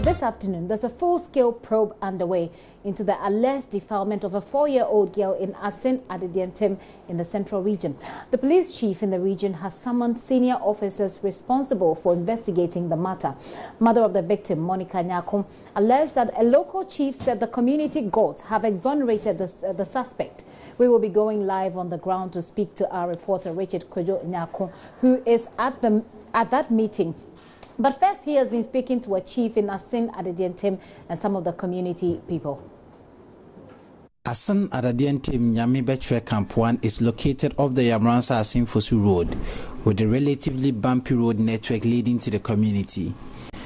This afternoon, there's a full-scale probe underway into the alleged defilement of a 4-year-old girl in Assin in the central region. The police chief in the region has summoned senior officers responsible for investigating the matter. Mother of the victim, Monica Nyakum, alleged that a local chief said the community gods have exonerated the suspect. We will be going live on the ground to speak to our reporter, Richard Kojo Nyakum, who is at that meeting. But first, he has been speaking to a chief in Assin and some of the community people. Assin Nyami Betchwe Camp 1 is located off the Yamransa Assin Fosu Road, with a relatively bumpy road network leading to the community.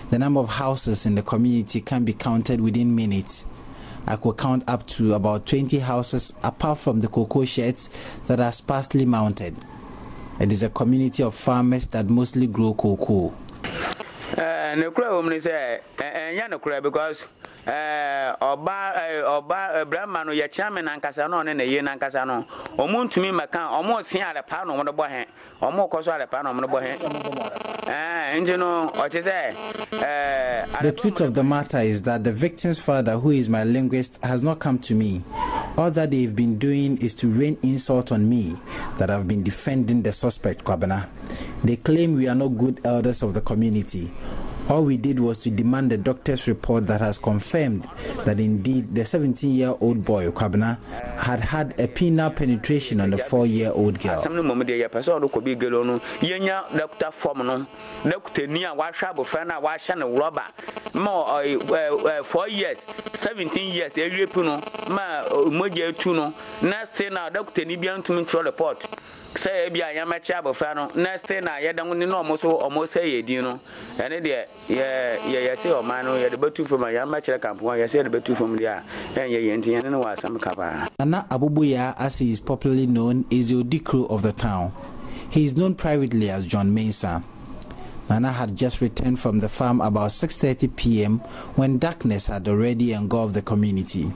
The number of houses in the community can be counted within minutes. I could count up to about 20 houses apart from the cocoa sheds that are sparsely mounted. It is a community of farmers that mostly grow cocoa. Because Brahmano ya chairman and Casano and a yen and Casano, or moon to me, Macan, almost here at a pound on the boy, or more cost at a pound on the boy. And you know what is there? The truth of the matter is that the victim's father, who is my linguist, has not come to me. All that they've been doing is to rain insult on me that I've been defending the suspect, Kwabena. They claim we are not good elders of the community. All we did was to demand a doctor's report that has confirmed that indeed the 17-year-old boy, Kwabena, had a penile penetration on the 4-year-old girl. More 4 years, 17 years, next thing now, Dr. Nibian to control the report. Say, be I am a chap of Fano. Next thing I don't almost say, you know. And it, yeah, say, oh, man, you had the two from my amateur camp. Why I said the two from there, and you know some cover. Nana Abubuya, as he is popularly known, is the Odikro of the town. He is known privately as John Mensah. Nana had just returned from the farm about 6:30 p.m. when darkness had already engulfed the community.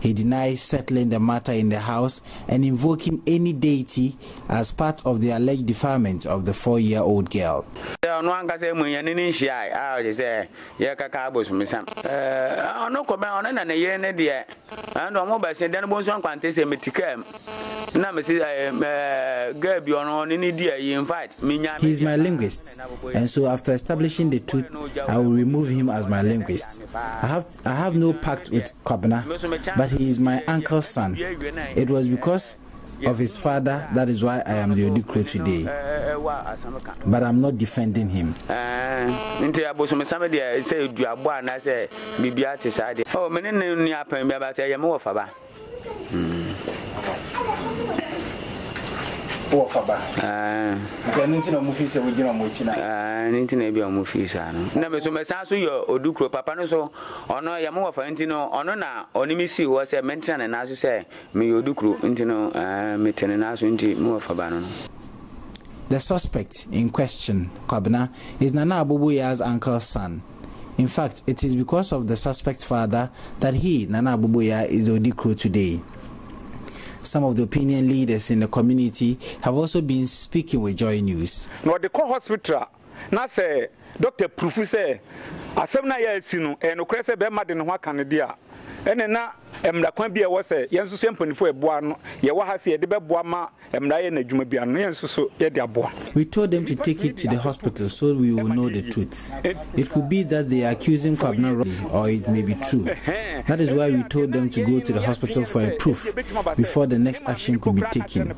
He denies settling the matter in the house and invoking any deity as part of the alleged defilement of the 4-year-old girl. He is my linguist, and so after establishing the truth, I will remove him as my linguist. I have no pact with Kwabena, but he is my uncle's son. It was because of his father, that is why I am the Odikro today. But I'm not defending him. The suspect in question, Kwabena, is Nana Abubuya's uncle's son. In fact, it is because of the suspect's father that he, Nana Abubuya, is Odikro today. Some of the opinion leaders in the community have also been speaking with Joy News. No, the core hospital, now say Dr. Proof say, 17YEARS, and no crazy be mad in what Canada. And now, the Quambia was a young simple for a buano, Yawahasi, the Bebuama, and Diana Jumabian, so we told them to take it to the hospital so we will know the truth. It could be that they are accusing Kwabena wrongly, or it may be true. That is why we told them to go to the hospital for a proof before the next action could be taken.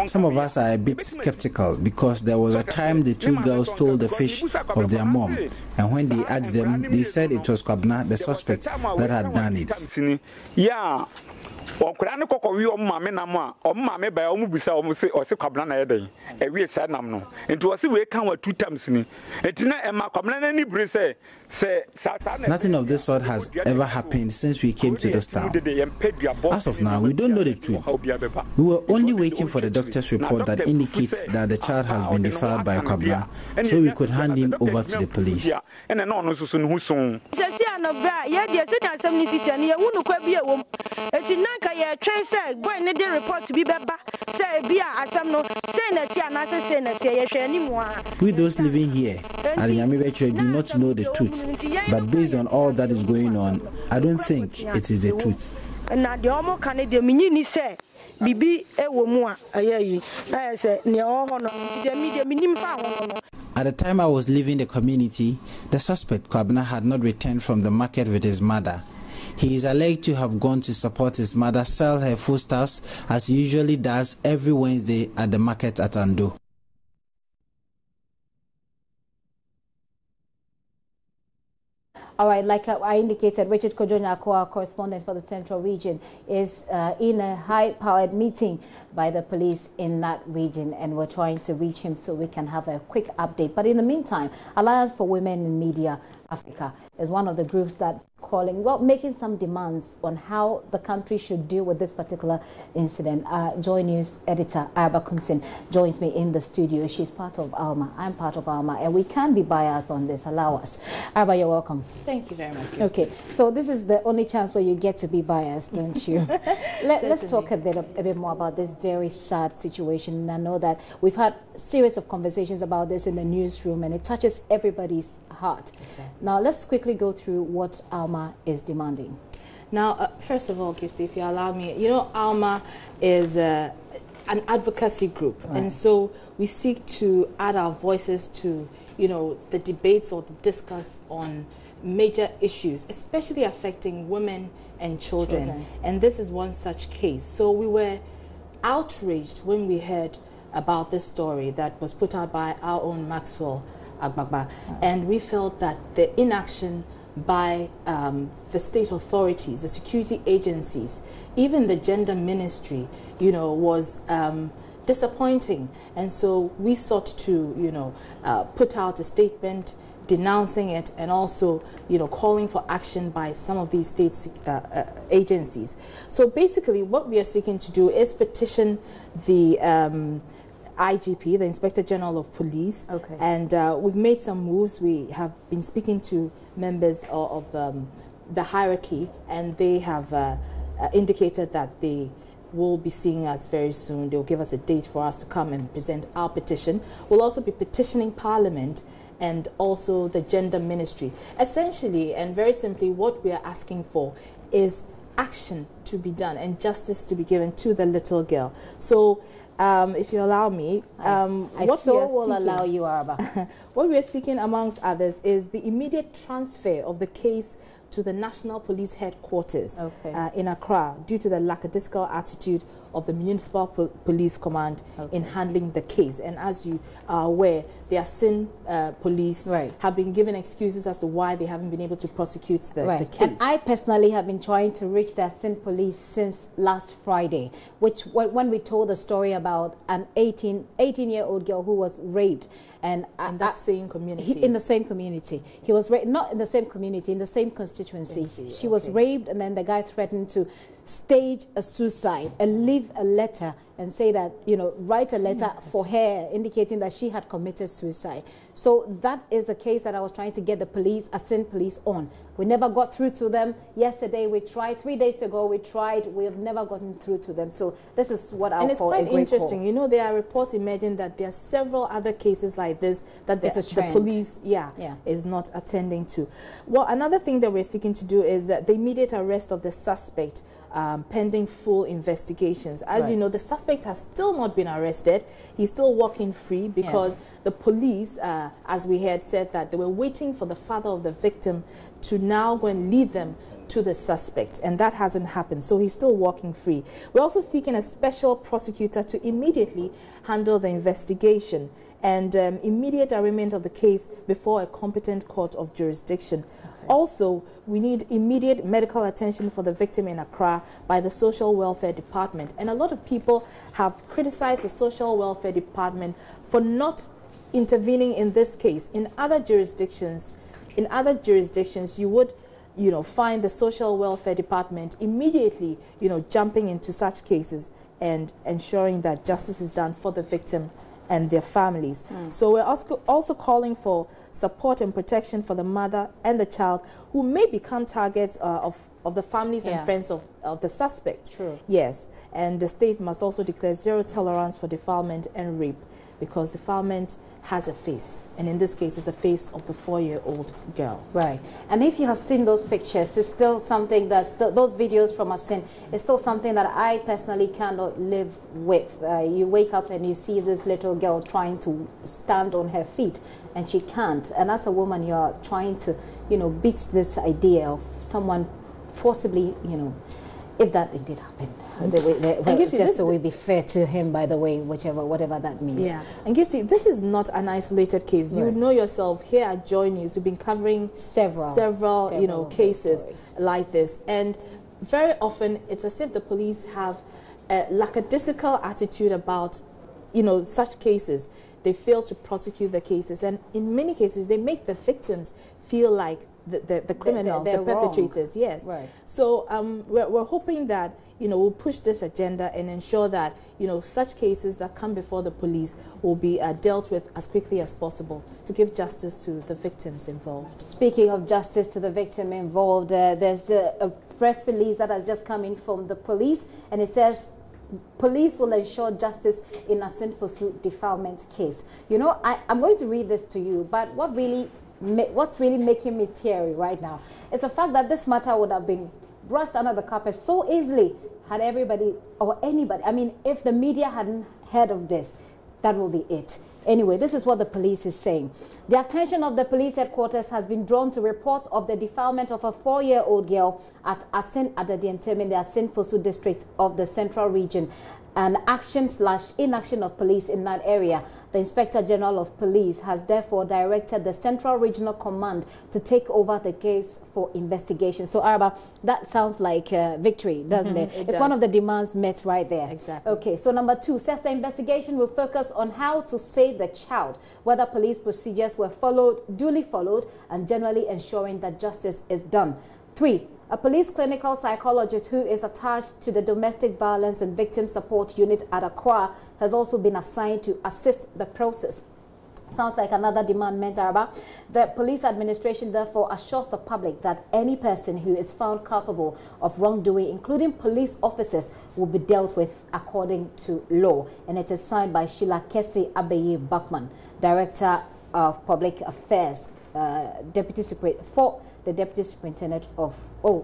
Some of us are a bit skeptical because there was a time the two girls stole the fish of their mom, and when they asked them, they said it was Kwabena, the suspect, that had done it. Yeah. Okrano kokori omame na mo a omame ba omubisa omse ose Kwabena na yeden e wie sa nam no enti ose we kan wa 2 times ni enti na e ma Kwabena na ni bre say nothing of this sort has ever happened since we came to this town. As of now, we don't know the truth. We were only waiting for the doctor's report that indicates that the child has been defiled by Kwabena, so we could hand him over to the police. Tia no bra, yeah, dear, sit down some city and you won't quite be a woman. It's in Nanka, train said, go and the report to be better. Say, be a some no, say that Tia, not say that Tia anymore. We those living here at Yamibetre do not know the truth, but based on all that is going on, I don't think it is the truth. And now the Omo Canada Mini say, Bibi, a woman, I say, near all honor, the media minimum. At the time I was leaving the community, the suspect, Kwabena, had not returned from the market with his mother. He is alleged to have gone to support his mother sell her foodstuffs as he usually does every Wednesday at the market at Ando. All right, like I indicated, Richard Kojo-Nyako, our correspondent for the Central Region, is in a high-powered meeting by the police in that region, and we're trying to reach him so we can have a quick update. But in the meantime, Alliance for Women in Media Africa is one of the groups that calling, well, making some demands on how the country should deal with this particular incident. Joy News editor Araba Kumsin joins me in the studio. She's part of ALMA. I'm part of ALMA, and we can be biased on this. Allow us. Araba, you're welcome. Thank you very much. Okay, so this is the only chance where you get to be biased, don't you? Let's talk a bit more about this very sad situation. And I know that we've had a series of conversations about this in the newsroom, and it touches everybody's heart. Exactly. Now, let's quickly go through what ALMA is demanding. Now, first of all, Gifty, if you allow me, you know, ALMA is an advocacy group, right. And so we seek to add our voices to, you know, the debates or the discuss on major issues, especially affecting women and children. And this is one such case. So we were outraged when we heard about this story that was put out by our own Maxwell Agbagba, and we felt that the inaction by the state authorities, the security agencies, even the gender ministry, you know, was disappointing. And so we sought to, you know, put out a statement denouncing it, and also, you know, calling for action by some of these state agencies. So basically what we are seeking to do is petition the IGP, the Inspector General of Police, and we've made some moves. We have been speaking to members of the hierarchy, and they have indicated that they will be seeing us very soon. They'll give us a date for us to come and present our petition. We'll also be petitioning Parliament and also the Gender Ministry. Essentially, and very simply, what we are asking for is action to be done and justice to be given to the little girl. So, if you allow me, what we will allow you, Araba. What we are seeking, amongst others, is the immediate transfer of the case to the National Police Headquarters in Accra, due to the lackadaisical attitude of the Municipal Police Command in handling the case. And as you are aware, the Assin police have been given excuses as to why they haven't been able to prosecute the case. And I personally have been trying to reach the Assin police since last Friday, which when we told the story about an 18-year-old girl who was raped. And in that same community. In the same community. He was raped, not in the same community, in the same constituency. She was raped, and then the guy threatened to stage a suicide and leave a letter and say that, you know, write a letter for her indicating that she had committed suicide. So that is the case that I was trying to get the police, Assin police, on. We never got through to them. Yesterday we tried, 3 days ago we tried, we have never gotten through to them. So this is what I call a great call. And it's quite interesting. You know, there are reports emerging that there are several other cases like this that the police is not attending to. Well, another thing that we're seeking to do is the immediate arrest of the suspect, pending full investigations. As you know, the suspect has still not been arrested. He's still walking free because the police, as we had said, that they were waiting for the father of the victim to now go and lead them to the suspect, and that hasn't happened. So he's still walking free. We're also seeking a special prosecutor to immediately handle the investigation and immediate arraignment of the case before a competent court of jurisdiction. Also, we need immediate medical attention for the victim in Accra by the Social Welfare Department. And a lot of people have criticized the Social Welfare Department for not intervening in this case. In other jurisdictions, you would, you know, find the Social Welfare Department immediately, you know, jumping into such cases and ensuring that justice is done for the victim and their families. So we're also calling for support and protection for the mother and the child who may become targets of the families and friends of the suspect. True. Yes, and the state must also declare zero tolerance for defilement and rape, because defilement has a face, and in this case, it's the face of the 4-year-old girl. Right. And if you have seen those pictures, it's still something that's those videos from Assin. It's still something that I personally cannot live with. You wake up and you see this little girl trying to stand on her feet, and she can't. And as a woman, you're trying to, you know, beat this idea of someone forcibly, you know, if that indeed happened. Just so we be fair to him, by the way, whatever that means. Yeah. And Gifty, this is not an isolated case. Right. You know yourself, here at Joy News, you've been covering several you know, cases like this. And very often, it's as if the police have a lackadaisical attitude about, you know, such cases. They fail to prosecute the cases. And in many cases, they make the victims feel like the criminals, the perpetrators. Wrong. Yes. Right. So we're hoping that, you know, we'll push this agenda and ensure that, you know, such cases that come before the police will be dealt with as quickly as possible to give justice to the victims involved. Speaking of justice to the victim involved, there's a press release that has just come in from the police, and it says police will ensure justice in a sinful defilement case. You know, I'm going to read this to you, but what's really making me teary right now is the fact that this matter would have been brushed under the carpet so easily had everybody or anybody, I mean, if the media hadn't heard of this, that will be it. Anyway, this is what the police is saying. The attention of the police headquarters has been drawn to reports of the defilement of a 4-year-old girl at Assin Adadientem in the Assin Fosu district of the Central Region, and action/inaction of police in that area. The Inspector General of Police has therefore directed the Central Regional Command to take over the case for investigation. So, Araba, that sounds like victory, doesn't it? It's one of the demands met right there. Exactly. Okay, so number 2 says the investigation will focus on how to save the child, whether police procedures were duly followed, and generally ensuring that justice is done. 3. A police clinical psychologist who is attached to the Domestic Violence and Victim Support Unit at Accra has also been assigned to assist the process. Sounds like another demand meant, Araba. The police administration therefore assures the public that any person who is found culpable of wrongdoing, including police officers, will be dealt with according to law. And it is signed by Sheila Kesi Abeye Bachman, Director of Public Affairs, Deputy Superintendent of,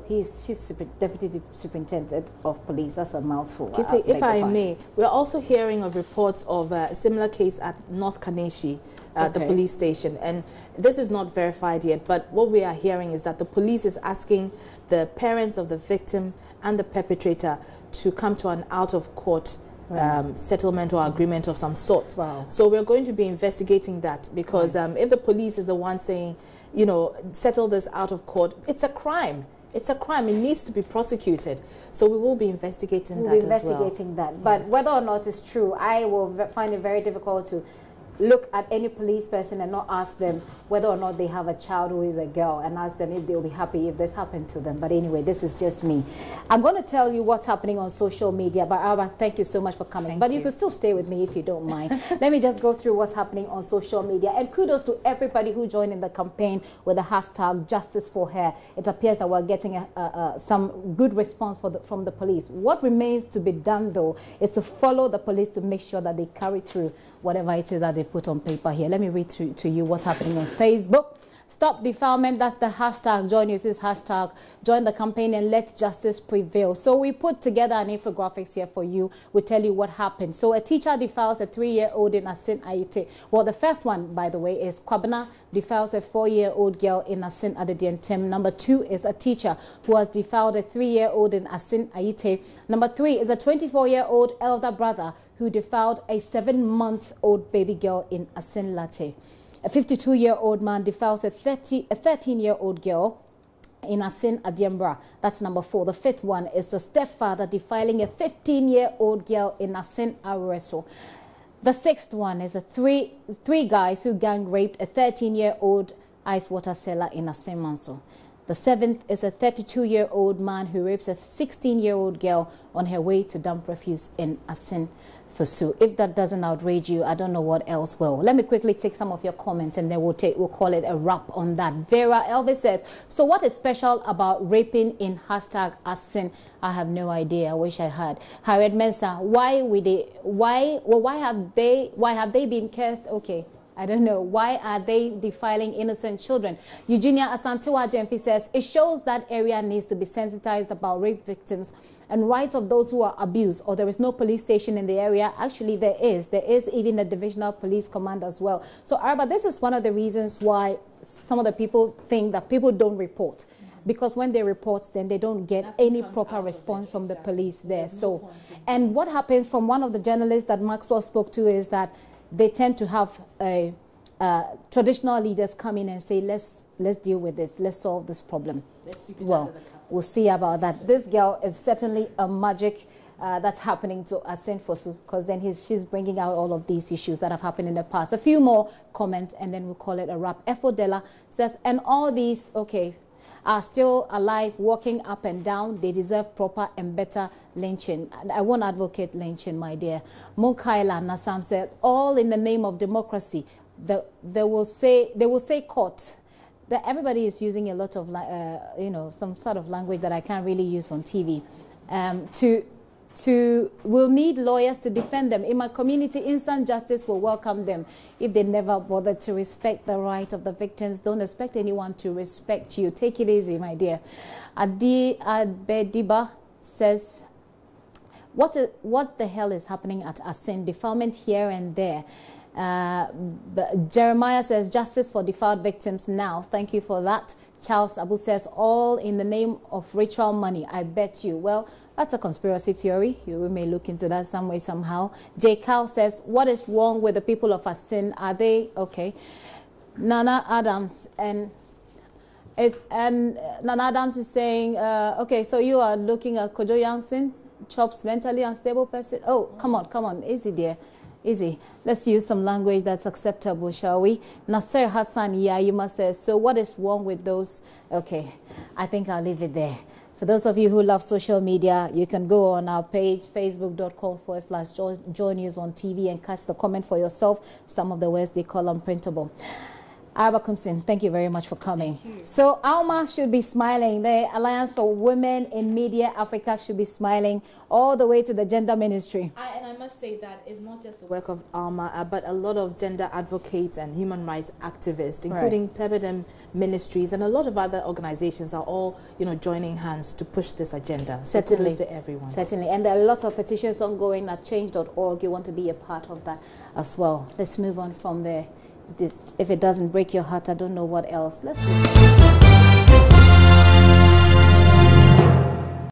she's Deputy Superintendent of Police. That's a mouthful. If I may, we're also hearing of reports of a similar case at North Kaneshi, the police station. And this is not verified yet, but what we are hearing is that the police is asking the parents of the victim and the perpetrator to come to an out-of-court settlement or agreement of some sort. Wow. So we're going to be investigating that, because if the police is the one saying, you know, settle this out of court, it's a crime. It's a crime. It needs to be prosecuted. So we will be investigating that as well. But whether or not it's true, I will find it very difficult to look at any police person and not ask them whether or not they have a child who is a girl, and ask them if they'll be happy if this happened to them. But anyway, this is just me. I'm going to tell you what's happening on social media. But Alba, thank you so much for coming. But you can still stay with me if you don't mind. Let me just go through what's happening on social media. And kudos to everybody who joined in the campaign with the hashtag Justice for Her. It appears that we're getting some good response from the police. What remains to be done, though, is to follow the police to make sure that they carry through whatever it is that they've put on paper here. Let me read to you what's happening on Facebook. Stop defilement, that's the hashtag. Join News' hashtag. Join the campaign and let justice prevail. So we put together an infographics here for you. We tell you what happened. So a teacher defiles a 3-year-old in Assin Ayite. Well, the first one, by the way, is Kwabena defiles a 4-year-old girl in Assin Adadientem. Number 2 is a teacher who has defiled a 3-year-old in Assin Ayite. Number 3 is a 24-year-old elder brother who defiled a 7-month-old baby girl in Assin Latte. A 52-year-old man defiles a 13-year-old girl in Assin Adiembra. That's number 4. The 5th one is a stepfather defiling a 15-year-old girl in Assin Areso. The 6th one is a three guys who gang raped a 13-year-old ice water seller in Assin Manso. The 7th is a 32-year-old man who rapes a 16-year-old girl on her way to dump refuse in Assin. If that doesn't outrage you, I don't know what else will. Let me quickly take some of your comments and then we'll call it a wrap on that. Vera Elvis says, so what is special about raping in #Assin? I have no idea. I wish I had. Harriet Mensah, why have they been cursed? Okay. I don't know. Why are they defiling innocent children? Eugenia Asante says, it shows that area needs to be sensitized about rape victims and rights of those who are abused, or there is no police station in the area. Actually, there is. There is even a divisional police command as well. So, Araba, this is one of the reasons why some of the people think that people don't report. Because when they report, then they don't get any proper response from the police there. So, and what happens from one of the journalists that Maxwell spoke to is that they tend to have traditional leaders come in and say, let's deal with this, let's solve this problem. Well, we'll see about that. This girl is certainly a magic that's happening to Assin Fosu, because then she's bringing out all of these issues that have happened in the past. A few more comments and then we'll call it a wrap. Efodela says, and all these, okay, are still alive, walking up and down. They deserve proper and better lynching. I won't advocate lynching, my dear. Mukaila Nasam said, all in the name of democracy. They will say court. That everybody is using a lot of, some sort of language that I can't really use on TV. We'll need lawyers to defend them. In my community, instant justice will welcome them. If they never bother to respect the right of the victims, don't expect anyone to respect you. Take it easy, my dear. Adi Adbediba says, what the hell is happening at Assin? Defilement here and there. But Jeremiah says, justice for defiled victims now. Thank you for that. Charles Abu says, all in the name of ritual money, I bet you. Well, that's a conspiracy theory. We may look into that some way, somehow. J. Cal says, what is wrong with the people of Assin? Are they okay? Nana Adams Nana Adams is saying, okay, so you are looking at Kojo Yangsin, Chops, mentally unstable person. Oh, come on, easy, dear. Easy. Let's use some language that's acceptable, shall we? Nasser Hassan Yayima says, so what is wrong with those? Okay, I think I'll leave it there. For those of you who love social media, you can go on our page, facebook.com/Joy News on TV, and catch the comment for yourself. Some of the words they call unprintable. Araba Kumsin, thank you very much for coming. So Alma should be smiling. The Alliance for Women in Media Africa should be smiling all the way to the gender ministry. And I must say that it's not just the work of Alma, but a lot of gender advocates and human rights activists, including Pebedem Ministries and a lot of other organizations are all, joining hands to push this agenda. Certainly. To everyone. Certainly. And there are lots of petitions ongoing at change.org. You want to be a part of that as well. Let's move on from there. If it doesn't break your heart, I don't know what else. Let's move on.